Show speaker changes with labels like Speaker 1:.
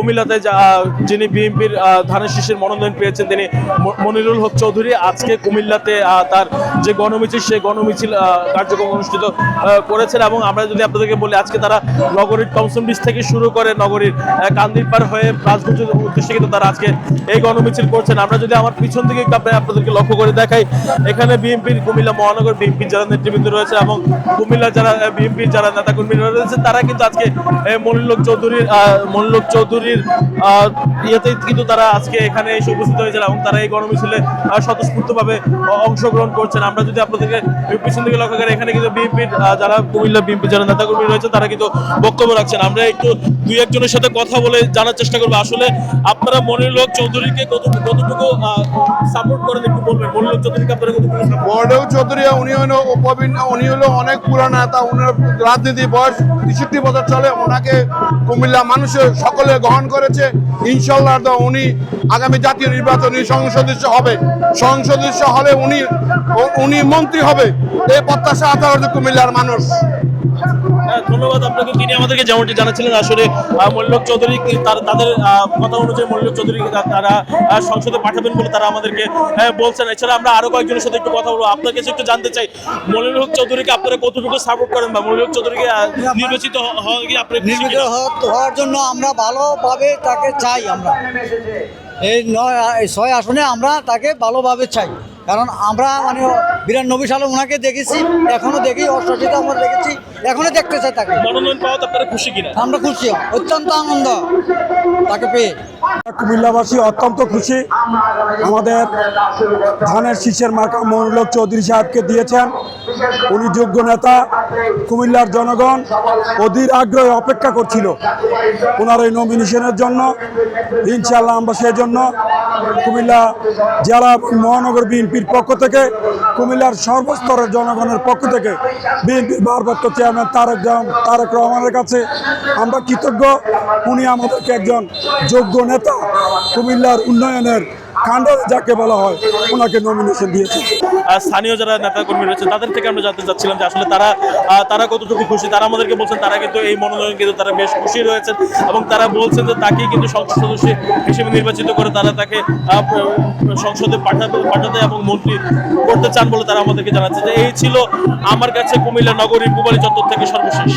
Speaker 1: কুমিল্লাতে যিনি বিএনপির ধানের শীষের মনোনয়ন পেয়েছেন তিনি মনিরুল হক চৌধুরী আজকে কুমিল্লাতে তার যে গণমিছিল সেই গণমিছিল কার্যক্রম অনুষ্ঠিত করেছেন। এবং আমরা যদি আপনাদেরকে বলি আজকে তারা নগরীর টমসন ব্রিজ থেকে শুরু করে নগরীর কান্দিরপাড় হয়ে রাজগঞ্জের উদ্দেশ্যে কিন্তু তারা আজকে এই গণমিছিল করছেন। আমরা যদি আমার পিছন দিকে আপনাদেরকে লক্ষ্য করে দেখাই, এখানে বিএনপির কুমিল্লা মহানগর বিএনপির যারা নেতৃবৃন্দ রয়েছে এবং কুমিল্লা যারা বিএনপির যারা নেতাকর্মীরা রয়েছে তারা কিন্তু আজকে মনিরুল হক চৌধুরীর ইয়েতে কিন্তু তারা আজকে এখানে এসে উপস্থিত হয়েছিল এবং তারা এই গণমিছিলে স্বতঃস্ফূর্তভাবে অংশগ্রহণ করছেন। আমরা যদি আপনাদেরকে পিছন দিকে লক্ষ্য করি, এখানে কিন্তু বিএনপির যারা কুমিল্লা বিএনপির যারা নেতাকর্মী রয়েছে তারা কিন্তু বক্তব্য রাখছেন। আমরা একটু দুই একজনের সাথে কথা বলে জানার চেষ্টা করবো আসলে আপনারা মনিরুল হক চৌধুরীকে কতটুকু সাপোর্ট করেন একটু বলবেন। মনিরুল হক চৌধুরীকে আপনারা
Speaker 2: মনিরুল চৌধুরী উনি হলো অনেক পুরানো নেতা, উনার রাজনীতি বয়স 63 বছর চলে। ওনাকে কুমিল্লা মানুষের সকলে গ্রহণ করেছে। ইনশাল্লাহ উনি আগামী জাতীয় নির্বাচনে সংসদস্য হবে, সংসদস্য হলে উনি মন্ত্রী হবে এই প্রত্যাশা আছে কুমিল্লার মানুষ।
Speaker 1: ধন্যবাদ আপনাকে। তিনি আমাদেরকে যেমনটি জানাচ্ছিলেন আসলে মনিরুল হক চৌধুরী তাদের কথা অনুযায়ী মনিরুল হক চৌধুরী তারা সংসদে পাঠাবেন বলে তারা আমাদেরকে বলছেন। এছাড়া আমরা আরো কয়েকজনের সাথে একটু কথা বলবো। আপনার কাছে একটু জানতে চাই, মনিরুল হক চৌধুরীকে আপনারা কতটুকু সাপোর্ট করেন বা মনিরুল হক চৌধুরীকে নির্বাচিত
Speaker 3: হওয়ার জন্য আমরা ভালোভাবে তাকে চাই। আমরা এই 6 আসনে আমরা তাকে ভালোভাবে চাই, কারণ আমরা 92 সালে ওনাকে দেখেছি, এখনো দেখি, 88 আমরা দেখেছি, এখনো দেখতে চাই তাকে।
Speaker 1: মনোনয়ন পাওয়া আপনারা খুশি কিনা?
Speaker 3: আমরা খুশি, অত্যন্ত আনন্দ তাকে পেয়ে।
Speaker 4: কুমিল্লাবাসী অত্যন্ত খুশি। আমাদের ধানের শীষের মার্কা মনিরুল হক চৌধুরী সাহেবকে দিয়েছেন। উনি যোগ্য নেতা। কুমিল্লার জনগণ অধীর আগ্রহে অপেক্ষা করছিল ওনার এই নমিনেশনের জন্য। ইনশাআল্লাহ আমরা সেই জন্য কুমিল্লা জেলা মহানগর বিএনপির পক্ষ থেকে, কুমিল্লার সর্বস্তরের জনগণের পক্ষ থেকে বিএনপির ভারপ্রাপ্ত চেয়ারম্যান তারেক রহমানের কাছে আমরা কৃতজ্ঞ। উনি আমাদেরকে একজন যোগ্য নেতা, কুমিল্লার উন্নয়নের কাণ্ডারি যাকে বলা হয়, ওনাকে নমিনেশন দিয়েছে।
Speaker 1: স্থানীয় যারা নেতাকর্মী রয়েছে তাদের থেকে আমরা জানতে চাচ্ছিলাম যে আসলে তারা কতটুকু খুশি। তারা আমাদেরকে বলছেন তারা কিন্তু এই মনোনয়ন কিন্তু তারা বেশ খুশি রয়েছেন এবং তারা বলছেন যে তাকেই কিন্তু সংসদ সদস্য হিসেবে নির্বাচিত করে তারা তাকে সংসদে পাঠাতে এবং মন্ত্রী করতে চান বলে তারা আমাদেরকে জানাচ্ছে। যে এই ছিল আমার কাছে কুমিল্লা নগরীর পুবালী চত্বর থেকে সর্বশেষ।